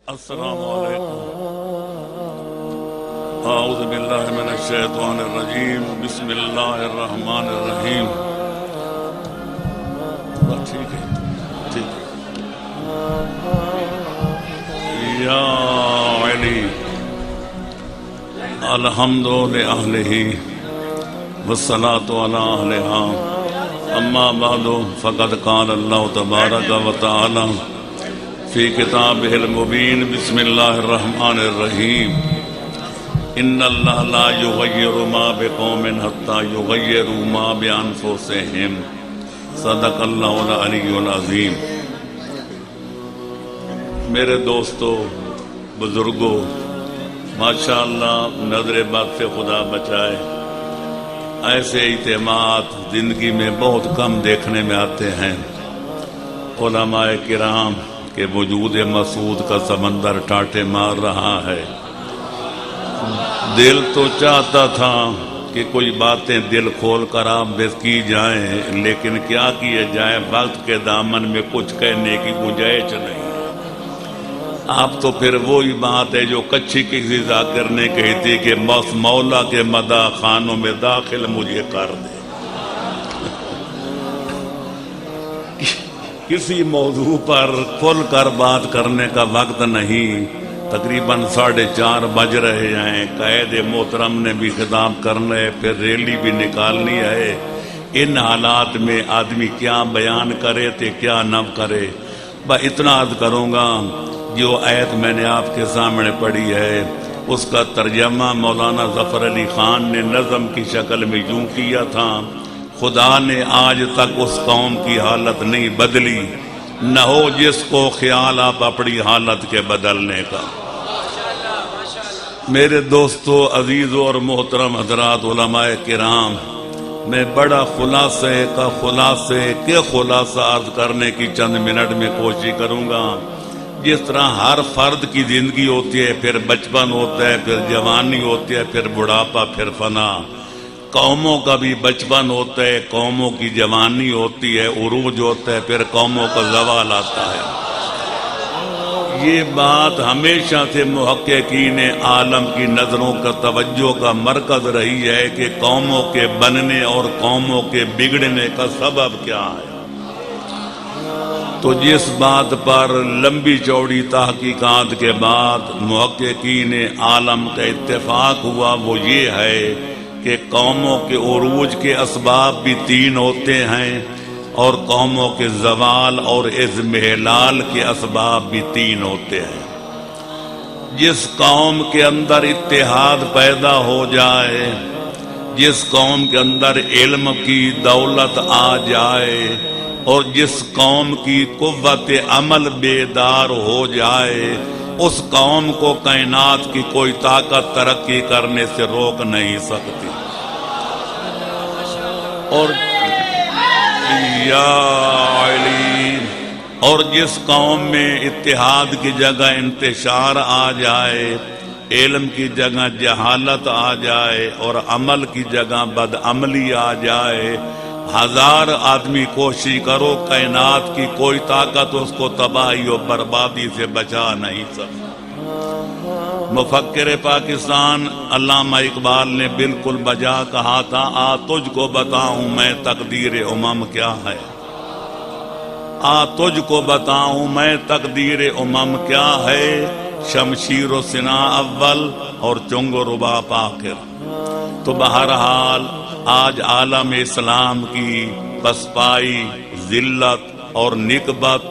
السلام علیکم۔ اعوذ باللہ من الشیطان الرجیم، بسم اللہ الرحمن الرحیم۔ ٹھیک ہے ٹھیک ہے۔ یا علی الحمد لأہلہ والصلاة علی اہلہا، اما بعد فقد قال اللہ تبارک و تعالی فی کتابہ المبین، بسم اللہ الرحمن الرحیم۔ ان اللہ لا یغیر ما بقوم حتی یغیروا ما بانفسہم، صدق اللہ العلی العظیم۔ میرے دوستو، بزرگوں، ماشاءاللہ نظر بد سے خدا بچائے، ایسے اجتماعات زندگی میں بہت کم دیکھنے میں آتے ہیں۔ علماء کرام کہ وجود مسعود کا سمندر ٹاٹے مار رہا ہے۔ دل تو چاہتا تھا کہ کوئی باتیں دل کھول کر آپ بس کی جائیں، لیکن کیا کیے جائے، وقت کے دامن میں کچھ کہنے کی گنجائش نہیں۔ آپ تو پھر وہی بات ہے جو کچھی کسی ذاکر نے کہی تھی کہ بس مولا کے مداح خانوں میں داخل مجھے کر دے۔ کسی موضوع پر کھل کر بات کرنے کا وقت نہیں۔ تقریباً 4:30 بج رہے ہیں۔ قائد محترم نے بھی خطاب کرنا ہے، پھر ریلی بھی نکالنی ہے۔ ان حالات میں آدمی کیا بیان کرے تو کیا نہ کرے۔ بس اتنا عرض کروں گا، جو آیت میں نے آپ کے سامنے پڑھی ہے اس کا ترجمہ مولانا ظفر علی خان نے نظم کی شکل میں یوں کیا تھا: خدا نے آج تک اس قوم کی حالت نہیں بدلی، نہ ہو جس کو خیال آپ اپنی حالت کے بدلنے کا۔ میرے دوستو، عزیزو اور محترم حضرات، علماء کرام، میں بڑا خلاصہ عرض کرنے کی چند منٹ میں کوشش کروں گا۔ جس طرح ہر فرد کی زندگی ہوتی ہے، پھر بچپن ہوتا ہے، پھر جوانی ہوتی ہے، پھر بڑھاپا، پھر فنا۔ قوموں کا بھی بچپن ہوتا ہے، قوموں کی جوانی ہوتی ہے، عروج ہوتا ہے، پھر قوموں کا زوال آتا ہے۔ یہ بات ہمیشہ سے محققین عالم کی نظروں کا توجہ کا مرکز رہی ہے کہ قوموں کے بننے اور قوموں کے بگڑنے کا سبب کیا ہے۔ تو جس بات پر لمبی چوڑی تحقیقات کے بعد محققین عالم کا اتفاق ہوا وہ یہ ہے کہ قوموں کے عروج کے اسباب بھی 3 ہوتے ہیں، اور قوموں کے زوال اور اضمحلال کے اسباب بھی 3 ہوتے ہیں۔ جس قوم کے اندر اتحاد پیدا ہو جائے، جس قوم کے اندر علم کی دولت آ جائے، اور جس قوم کی قوت عمل بیدار ہو جائے، اس قوم کو کائنات کی کوئی طاقت ترقی کرنے سے روک نہیں سکتی۔ اور جس قوم میں اتحاد کی جگہ انتشار آ جائے، علم کی جگہ جہالت آ جائے، اور عمل کی جگہ بدعملی آ جائے، 1000 آدمی کوشش کرو، کائنات کی کوئی طاقت اس کو تباہی و بربادی سے بچا نہیں سکتی۔ مفکر پاکستان علامہ اقبال نے بالکل بجا کہا تھا: آ تجھ کو بتاؤں میں تقدیر امم کیا ہے، آ تجھ کو بتاؤں میں تقدیر امم کیا ہے، شمشیر و سنا اول اور چنگ و رباب آخر۔ تو بہرحال آج عالم اسلام کی پسپائی، ذلت اور نکبت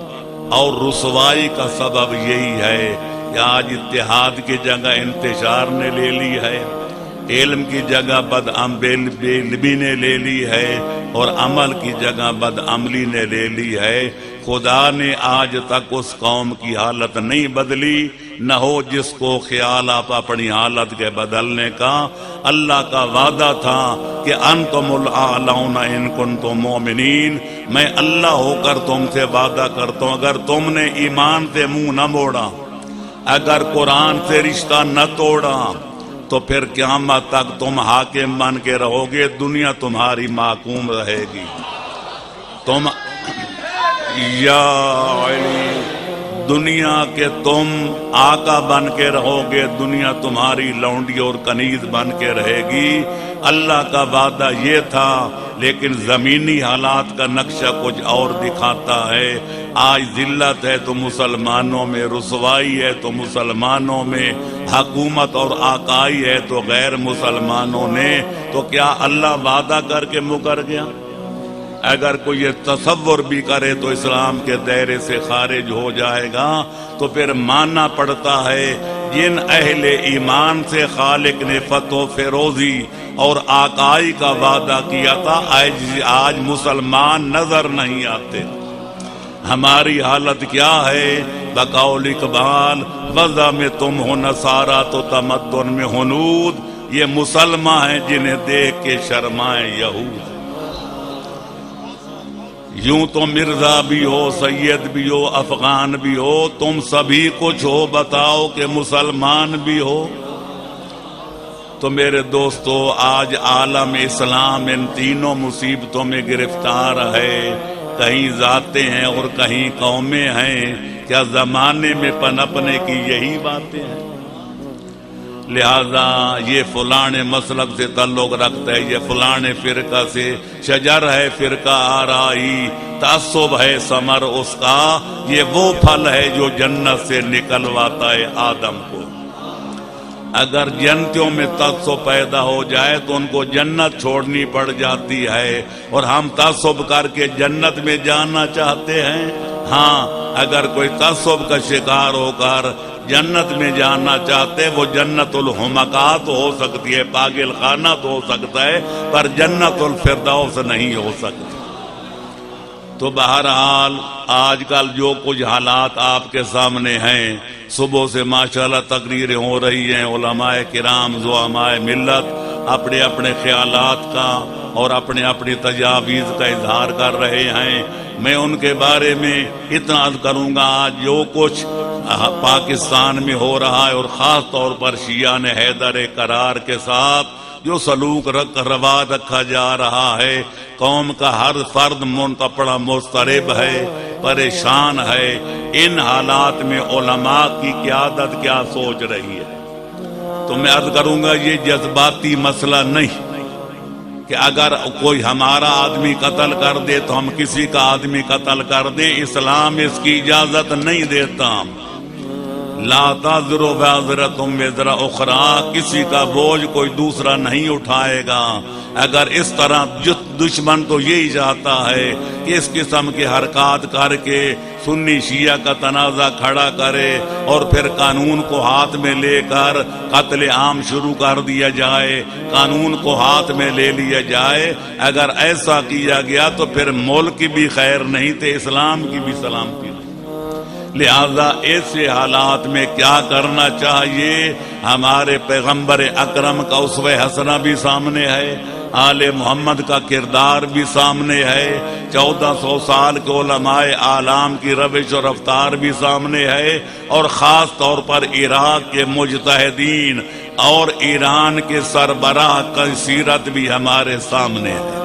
اور رسوائی کا سبب یہی ہے کہ آج اتحاد کی جگہ انتشار نے لے لی ہے، علم کی جگہ بدعملی نے لے لی ہے، اور عمل کی جگہ بدعملی نے لے لی ہے۔ خدا نے آج تک اس قوم کی حالت نہیں بدلی، نہ ہو جس کو خیال آپ اپنی حالت کے بدلنے کا۔ اللہ کا وعدہ تھا کہ انتم الاعلون ان کنتم مومنین، میں اللہ ہو کر تم سے وعدہ کرتا ہوں، اگر تم نے ایمان سے منہ نہ موڑا، اگر قرآن سے رشتہ نہ توڑا، تو پھر قیامت تک تم حاکم بن کے رہو گے، دنیا تمہاری محکوم رہے گی۔ تم یا علی دنیا کے تم آقا بن کے رہو گے، دنیا تمہاری لونڈی اور کنیز بن کے رہے گی۔ اللہ کا وعدہ یہ تھا، لیکن زمینی حالات کا نقشہ کچھ اور دکھاتا ہے۔ آج ذلت ہے تو مسلمانوں میں، رسوائی ہے تو مسلمانوں میں، حکومت اور آقائی ہے تو غیر مسلمانوں نے۔ تو کیا اللہ وعدہ کر کے مکر گیا؟ اگر کوئی یہ تصور بھی کرے تو اسلام کے دائرے سے خارج ہو جائے گا۔ تو پھر ماننا پڑتا ہے جن اہل ایمان سے خالق نے فتح و فیروزی اور آقائی کا وعدہ کیا تھا، آج مسلمان نظر نہیں آتے۔ ہماری حالت کیا ہے؟ بقول اقبال، وضع میں تم ہو نصارا تو تمدن میں ہنود، یہ مسلمان ہیں جنہیں دیکھ کے شرمائیں یہود۔ یوں تو مرزا بھی ہو، سید بھی ہو، افغان بھی ہو، تم سبھی کچھ ہو، بتاؤ کہ مسلمان بھی ہو۔ تو میرے دوستو، آج عالم اسلام ان تینوں مصیبتوں میں گرفتار ہے۔ کہیں ذاتیں ہیں اور کہیں قومیں ہیں۔ کیا زمانے میں پنپنے کی یہی باتیں ہیں؟ لہذا یہ فلاں مسلک سے تعلق رکھتا ہے، یہ فلاں فرقہ سے، شجر ہے فرقہ آرائی، تعصب ہے ثمر اس کا، یہ وہ پھل ہے جو جنت سے نکلواتا ہے آدم کو۔ اگر جنتوں میں تعصب پیدا ہو جائے تو ان کو جنت چھوڑنی پڑ جاتی ہے، اور ہم تعصب کر کے جنت میں جانا چاہتے ہیں۔ ہاں، اگر کوئی تعصب کا شکار ہو کر جنت میں جانا چاہتے، وہ جنت الحمقات ہو سکتی ہے، پاگل خانہ تو ہو سکتا ہے، پر جنت الفردوس نہیں ہو سکتی۔ تو بہرحال آج کل جو کچھ حالات آپ کے سامنے ہیں، صبح سے ماشاءاللہ تقریریں ہو رہی ہیں، علماء کرام زعماء ملت اپنے اپنے خیالات کا اور اپنے اپنی تجاویز کا اظہار کر رہے ہیں۔ میں ان کے بارے میں اتنا عرض کروں گا، آج جو کچھ پاکستان میں ہو رہا ہے، اور خاص طور پر شیعان حیدر قرار کے ساتھ جو سلوک روا رکھا جا رہا ہے، قوم کا ہر فرد منتپڑا مضطرب ہے، پریشان ہے۔ ان حالات میں علماء کی قیادت کیا سوچ رہی ہے؟ تو میں عرض کروں گا، یہ جذباتی مسئلہ نہیں کہ اگر کوئی ہمارا آدمی قتل کر دے تو ہم کسی کا آدمی قتل کر دیں۔ اسلام اس کی اجازت نہیں دیتا۔ لا تزر وازرۃ وزر اخری، کسی کا بوجھ کوئی دوسرا نہیں اٹھائے گا۔ اگر اس طرح دشمن تو یہی چاہتا ہے کہ اس قسم کی حرکات کر کے سنی شیعہ کا تنازع کھڑا کرے اور پھر قانون کو ہاتھ میں لے کر قتل عام شروع کر دیا جائے، قانون کو ہاتھ میں لے لیا جائے۔ اگر ایسا کیا گیا تو پھر ملک کی بھی خیر نہیں تھے، اسلام کی بھی سلامتی نہیں۔ لہذا ایسے حالات میں کیا کرنا چاہیے؟ ہمارے پیغمبر اکرم کا اسوہ حسنہ بھی سامنے ہے، آل محمد کا کردار بھی سامنے ہے، 1400 سال کے علماء اعلام کی روش و رفتار بھی سامنے ہے، اور خاص طور پر عراق کے مجتہدین اور ایران کے سربراہ کی سیرت بھی ہمارے سامنے ہے۔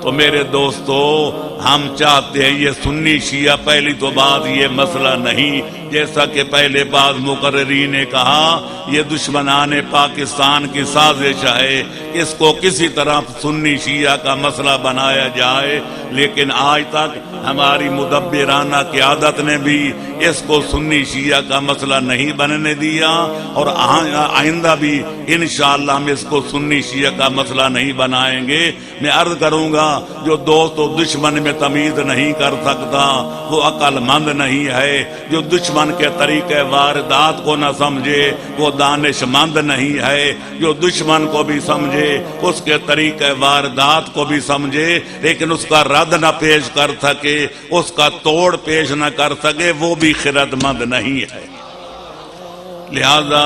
تو میرے دوستو، ہم چاہتے ہیں یہ سنی شیعہ، پہلی تو بات یہ مسئلہ نہیں، جیسا کہ پہلے بعض مقررین نے کہا، یہ دشمنان پاکستان کی سازش ہے، اس کو کسی طرح سنی شیعہ کا مسئلہ بنایا جائے، لیکن آج تک ہماری مدبرانہ قیادت نے بھی اس کو سنی شیعہ کا مسئلہ نہیں بننے دیا، اور آئندہ بھی انشاءاللہ ہم اس کو سنی شیعہ کا مسئلہ نہیں بنائیں گے۔ میں عرض کروں گا، جو دوست و دشمن میں تمیز نہیں کر سکتا وہ عقل مند نہیں ہے، جو دشمن کے طریقے واردات کو نہ سمجھے وہ دانش مند نہیں ہے، جو دشمن کو بھی سمجھے اس کے طریقے واردات کو بھی سمجھے لیکن اس کا رد نہ پیش کر سکے، اس کا توڑ پیش نہ کر سکے، وہ بھی خرد مند نہیں ہے۔ لہذا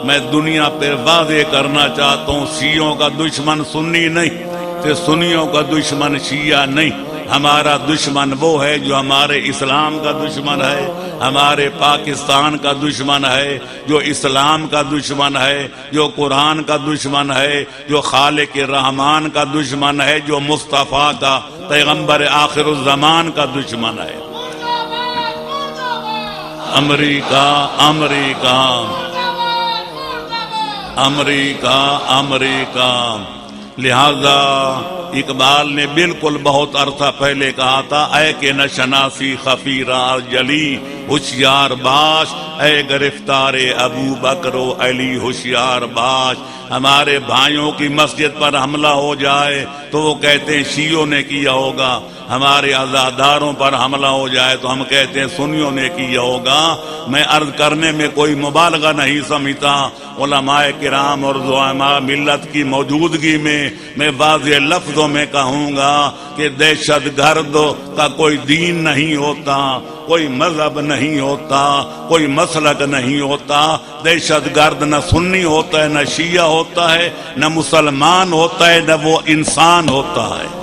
میں دنیا پہ واضح کرنا چاہتا ہوں، شیعوں کا دشمن سنی نہیں، کہ سنیوں کا دشمن شیعہ نہیں۔ ہمارا دشمن وہ ہے جو ہمارے اسلام کا دشمن ہے، ہمارے پاکستان کا دشمن ہے، جو اسلام کا دشمن ہے، جو قرآن کا دشمن ہے، جو خالق رحمان کا دشمن ہے، جو مصطفیٰ کا پیغمبر آخر الزمان کا دشمن ہے۔ امریکہ امریکہ امریکہ امریکہ۔ لہذا اقبال نے بالکل بہت عرصہ پہلے کہا تھا، اے کہ نہ شناسی خفی راز جلی، ہوشیار باش اے گرفتار ابو بکر و علی ہوشیار باش۔ ہمارے بھائیوں کی مسجد پر حملہ ہو جائے تو وہ کہتے ہیں شیعوں نے کیا ہوگا، ہمارے عزاداروں پر حملہ ہو جائے تو ہم کہتے ہیں سنیوں نے کیا ہوگا۔ میں عرض کرنے میں کوئی مبالغہ نہیں سمجھتا، علماء کرام اور زعماء ملت کی موجودگی میں واضح لفظوں میں کہوں گا کہ دہشت گرد کا کوئی دین نہیں ہوتا، کوئی مذہب نہیں ہوتا، کوئی مسلک نہیں ہوتا۔ دہشت گرد نہ سنی ہوتا ہے، نہ شیعہ ہوتا ہے، نہ مسلمان ہوتا ہے، نہ وہ انسان ہوتا ہے۔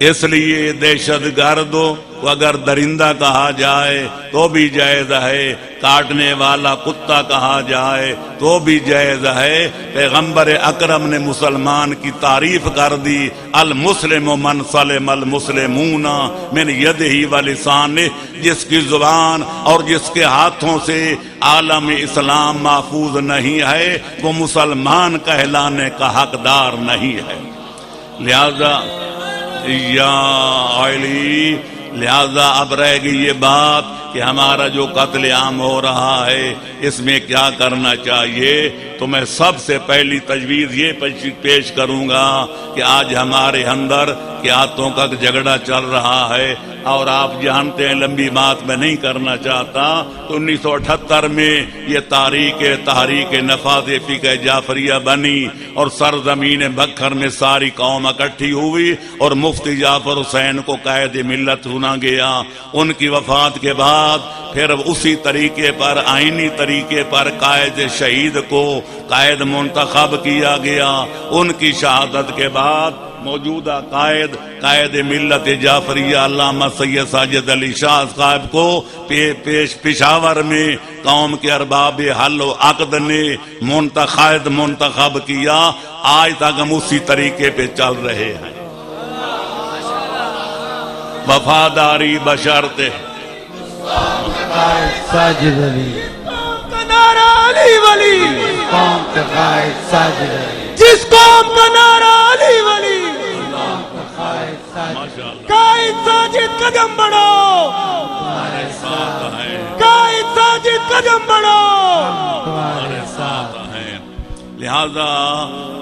اس لیے دہشت گرد کو اگر درندہ کہا جائے تو بھی جائز ہے، کاٹنے والا کتا کہا جائے تو بھی جائز ہے۔ پیغمبر اکرم نے مسلمان کی تعریف کر دی، المسلم من سلم المسلمون من یدہ ولسانہ، جس کی زبان اور جس کے ہاتھوں سے عالم اسلام محفوظ نہیں ہے وہ مسلمان کہلانے کا حقدار نہیں ہے۔ لہذا یا علی، لہذا اب رہ گئی یہ بات کہ ہمارا جو قتل عام ہو رہا ہے اس میں کیا کرنا چاہیے۔ تو میں سب سے پہلی تجویز یہ پیش کروں گا کہ آج ہمارے اندر قیادتوں کا جھگڑا چل رہا ہے، اور آپ جانتے ہیں، لمبی بات میں نہیں کرنا چاہتا، تو 1978 میں یہ تحریک نفاذ فقہ جعفریہ بنی اور سرزمین بکھر میں ساری قوم اکٹھی ہوئی اور مفتی جعفر حسین کو قائد ملت چنا گیا۔ ان کی وفات کے بعد پھر اسی طریقے پر، آئینی طریقے پر قائد شہید کو قائد منتخب کیا گیا۔ ان کی شہادت کے بعد موجودہ قائد ملت جعفریہ علامہ سید ساجد علی شاہ صاحب کو پشاور میں قوم کے ارباب حل و عقد نے منتخب کیا۔ آج تک ہم اسی طریقے پہ چل رہے ہیں۔ وفاداری بشرط ساجد علی، قوم کا نعرہ علی ولی، قوم کا قائد ساجد علی، جس قوم کا نعرہ علی ولی، قوم کا قائد ساجد علی، قائد ساجد قدم بڑھاؤ، تمہارے ساتھ ہے، قائد ساجد قدم بڑھاؤ۔ تمہارے ساتھ ہیں۔ لہذا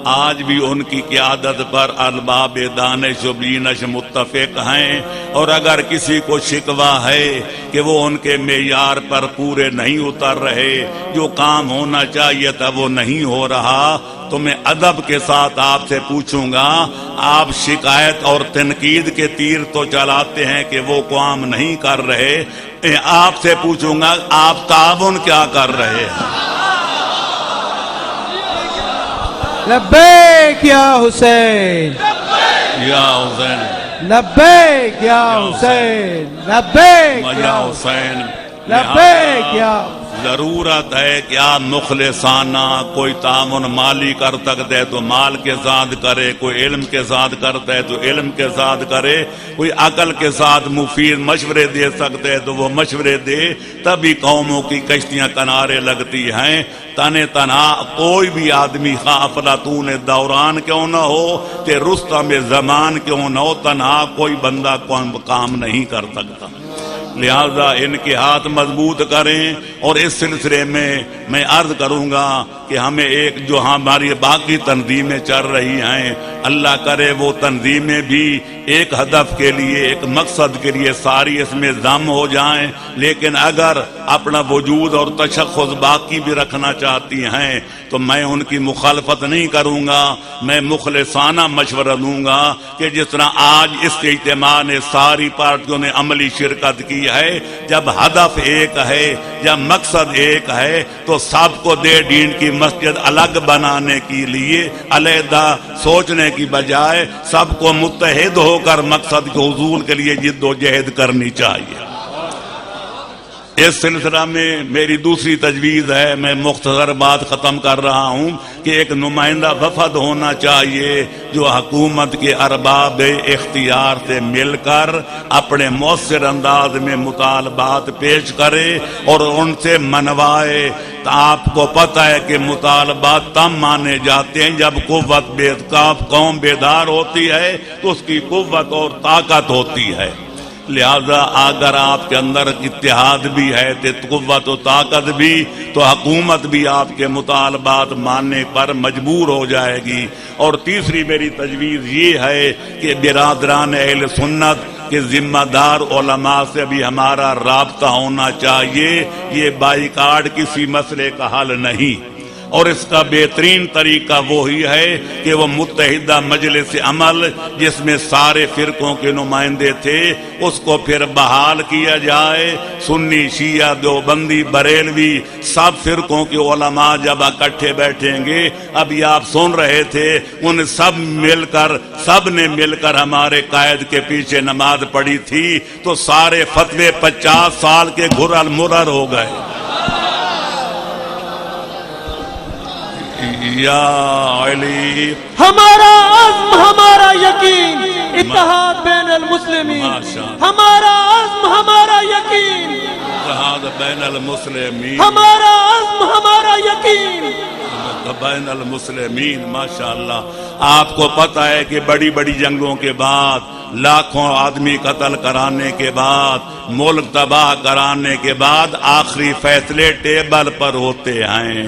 آج بھی ان کی قیادت پر ارباب دانش و بینش متفق ہیں، اور اگر کسی کو شکوہ ہے کہ وہ ان کے معیار پر پورے نہیں اتر رہے، جو کام ہونا چاہیے تھا وہ نہیں ہو رہا، تو میں ادب کے ساتھ آپ سے پوچھوں گا، آپ شکایت اور تنقید کے تیر تو چلاتے ہیں کہ وہ کام نہیں کر رہے، آپ سے پوچھوں گا آپ تعاون کیا کر رہے ہیں؟ لبیک یا حسین، یا حسین، لبیک یا حسین، لبیک یا حسین، لبیک یا ضرورت ہے کہ آپ مخلصانہ کوئی تعاون مالی کر سکتے ہے تو مال کے ساتھ کرے، کوئی علم کے ساتھ کرتا ہے تو علم کے ساتھ کرے، کوئی عقل کے ساتھ مفید مشورے دے سکتے ہے تو وہ مشورے دے، تبھی قوموں کی کشتیاں کنارے لگتی ہیں۔ تنے تنہا کوئی بھی آدمی خواہ افلاطون دوران کیوں نہ ہو کہ رستم زمان کیوں نہ ہو، تنہا کوئی بندہ کام نہیں کر سکتا۔ لہذا ان کے ہاتھ مضبوط کریں، اور اس سلسلے میں عرض کروں گا کہ ہمیں ایک جو ہماری باقی تنظیمیں چل رہی ہیں، اللہ کرے وہ تنظیمیں بھی ایک ہدف کے لیے، ایک مقصد کے لیے ساری اس میں ضم ہو جائیں، لیکن اگر اپنا وجود اور تشخص باقی بھی رکھنا چاہتی ہیں تو میں ان کی مخالفت نہیں کروں گا، میں مخلصانہ مشورہ دوں گا کہ جس طرح آج اس کے اجتماع نے ساری پارٹیوں نے عملی شرکت کی ہے، جب ہدف ایک ہے، جب مقصد ایک ہے، تو سب کو دے دین کی مسجد الگ بنانے کے لیے علیحدہ سوچنے کی بجائے سب کو متحد ہو کر مقصد کے حصول کے لیے جد و جہد کرنی چاہیے۔ اس سلسلہ میں میری دوسری تجویز ہے، میں مختصر بات ختم کر رہا ہوں کہ ایک نمائندہ وفد ہونا چاہیے جو حکومت کے ارباب اختیار سے مل کر اپنے مؤثر انداز میں مطالبات پیش کرے اور ان سے منوائے۔ تو آپ کو پتہ ہے کہ مطالبات تب مانے جاتے ہیں جب قوم بیدار ہوتی ہے تو اس کی قوت اور طاقت ہوتی ہے۔ لہذا اگر آپ کے اندر اتحاد بھی ہے تو قوت و طاقت بھی، تو حکومت بھی آپ کے مطالبات ماننے پر مجبور ہو جائے گی۔ اور تیسری میری تجویز یہ ہے کہ برادران اہل سنت کہ ذمہ دار علماء سے بھی ہمارا رابطہ ہونا چاہیے۔ یہ بائیکاٹ کسی مسئلے کا حل نہیں، اور اس کا بہترین طریقہ وہی ہے کہ وہ متحدہ مجلس عمل جس میں سارے فرقوں کے نمائندے تھے اس کو پھر بحال کیا جائے۔ سنی، شیعہ، دیوبندی، بریلوی سب فرقوں کے علماء جب اکٹھے بیٹھیں گے، ابھی آپ سن رہے تھے ان سب نے مل کر ہمارے قائد کے پیچھے نماز پڑھی تھی تو سارے فتوے 50 سال کے گھرل مرر ہو گئے۔ یا علی ہمارا عزم، ہمارا یقین، اتحاد بین المسلمین، ہمارا عزم، ہمارا یقین، اتحاد بین المسلمین، ہمارا عزم، ہمارا یقین بین المسلمین۔ ماشاءاللہ آپ کو پتہ ہے کہ بڑی بڑی جنگوں کے بعد، لاکھوں آدمی قتل کرانے کے بعد، ملک تباہ کرانے کے بعد آخری فیصلے ٹیبل پر ہوتے ہیں۔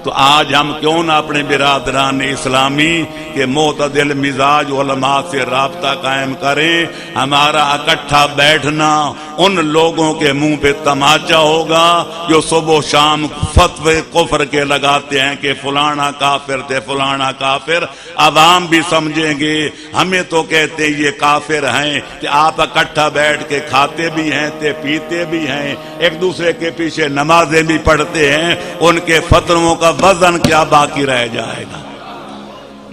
تو آج ہم کیوں نہ اپنے برادران اسلامی کے معتدل مزاج علماء سے رابطہ قائم کریں۔ ہمارا اکٹھا بیٹھنا ان لوگوں کے منہ پہ تماچا ہوگا جو صبح و شام فتوے کفر کے لگاتے ہیں کہ فلانا کافر تھے، فلانا کافر۔ عوام بھی سمجھیں گے ہمیں تو کہتے یہ کافر ہیں کہ آپ اکٹھا بیٹھ کے کھاتے بھی ہیں تے پیتے بھی ہیں، ایک دوسرے کے پیچھے نمازیں بھی پڑھتے ہیں، ان کے فتووں کا وزن کیا باقی رہ جائے گا؟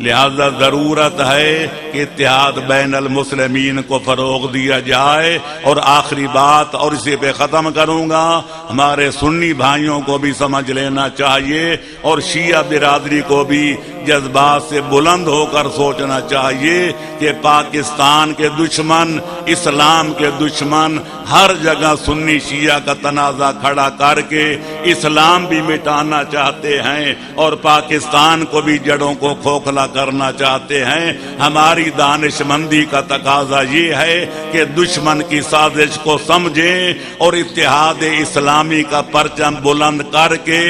لہذا ضرورت ہے کہ اتحاد بین المسلمین کو فروغ دیا جائے۔ اور آخری بات، اور اسی پہ ختم کروں گا، ہمارے سنی بھائیوں کو بھی سمجھ لینا چاہیے اور شیعہ برادری کو بھی جذبات سے بلند ہو کر سوچنا چاہیے کہ پاکستان کے دشمن، اسلام کے دشمن ہر جگہ سنی شیعہ کا تنازع کھڑا کر کے اسلام بھی مٹانا چاہتے ہیں اور پاکستان کو بھی جڑوں کو کھوکھلا کرنا چاہتے ہیں۔ ہماری دانش مندی کا تقاضا یہ ہے کہ دشمن کی سازش کو سمجھیں اور اتحاد اسلامی کا پرچم بلند کر کے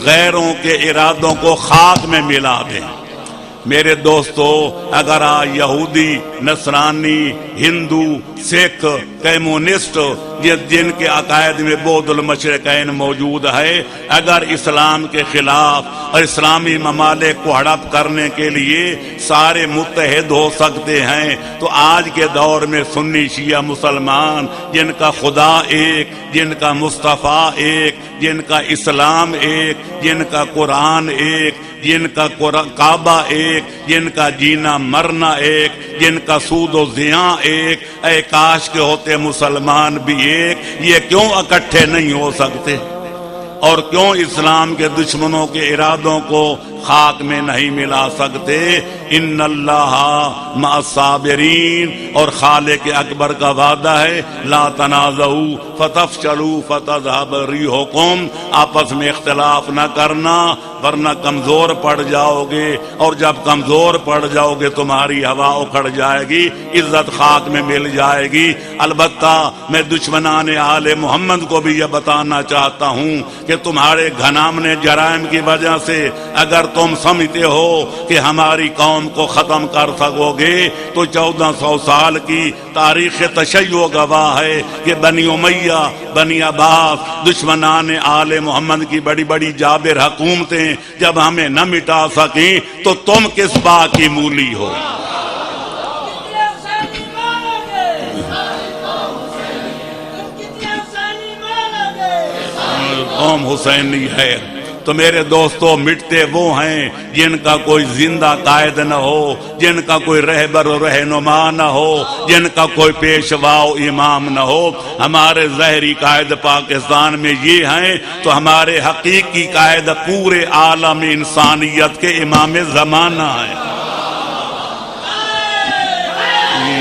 غیروں کے ارادوں کو خاک میں ملا دیں۔ میرے دوستو، اگر یہودی، نصرانی، ہندو، سکھ، کمیونسٹ جن کے عقائد میں بعد المشرقین موجود ہے، اگر اسلام کے خلاف اور اسلامی ممالک کو ہڑپ کرنے کے لیے سارے متحد ہو سکتے ہیں تو آج کے دور میں سنی شیعہ مسلمان جن کا خدا ایک، جن کا مصطفیٰ ایک، جن کا اسلام ایک، جن کا قرآن ایک، جن کا کعبہ ایک، جن کا جینا مرنا ایک، جن کا سود و زیاں ایک، اے کاش کے ہوتے مسلمان بھی ایک، یہ کیوں اکٹھے نہیں ہو سکتے؟ اور کیوں اسلام کے دشمنوں کے ارادوں کو خاک میں نہیں ملا سکتے؟ ان اللہ مع الصابرین، اور خالق اکبر کا وعدہ ہے لا تنازعوا فتفشلوا فتذهب ريحكم، آپس میں اختلاف نہ کرنا ورنہ کمزور پڑ جاؤ گے، اور جب کمزور پڑ جاؤ گے تمہاری ہوا اکھڑ جائے گی، عزت خاک میں مل جائے گی۔ البتہ میں دشمنان آل محمد کو بھی یہ بتانا چاہتا ہوں کہ تمہارے گھنامنے جرائم کی وجہ سے اگر تم سمجھتے ہو کہ ہماری قوم کو ختم کر سکو گے تو 1400 سال کی تاریخ تشیع گواہ ہے کہ بنی امیہ، بنی عباس، دشمنان آل محمد کی بڑی بڑی جابر حکومتیں جب ہمیں نہ مٹا سکیں تو تم کس بات کی مولی ہو؟ قوم حسینی ہے، تو میرے دوستوں مٹتے وہ ہیں جن کا کوئی زندہ قائد نہ ہو، جن کا کوئی رہبر و رہنما نہ ہو، جن کا کوئی پیشوا و امام نہ ہو۔ ہمارے ظاہری قائد پاکستان میں یہ ہیں تو ہمارے حقیقی قائد پورے عالم انسانیت کے امام زمانہ ہیں۔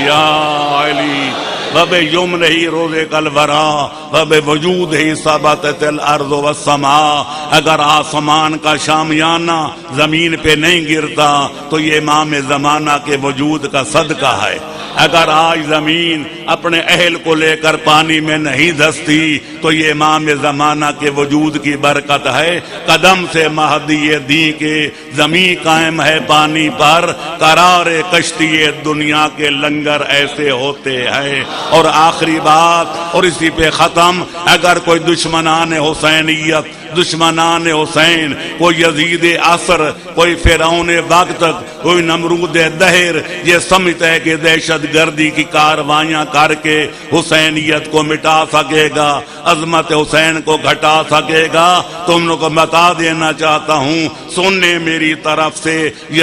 یا علی وب یمنہ روز کل ورا وب وجود ہی ثبتت الارض والسماء۔ اگر آسمان کا شامیانہ زمین پہ نہیں گرتا تو یہ امام زمانہ کے وجود کا صدقہ ہے۔ اگر آج زمین اپنے اہل کو لے کر پانی میں نہیں دھستی تو یہ امام زمانہ کے وجود کی برکت ہے۔ قدم سے مہدی دین کے زمین قائم ہے پانی پر، قرار کشتی دنیا کے لنگر ایسے ہوتے ہیں۔ اور آخری بات اور اسی پہ ختم، اگر کوئی دشمنان حسینیت، دشمنان حسین، کوئی یزید عصر، کوئی فرعون وقت، کوئی نمرود دہر یہ سمجھتا ہے کہ دہشت گردی کی کاروائیاں کر کے حسینیت کو مٹا سکے گا، عظمت حسین کو گھٹا سکے گا، تم لوگ کو بتا دینا چاہتا ہوں، سننے میری طرف سے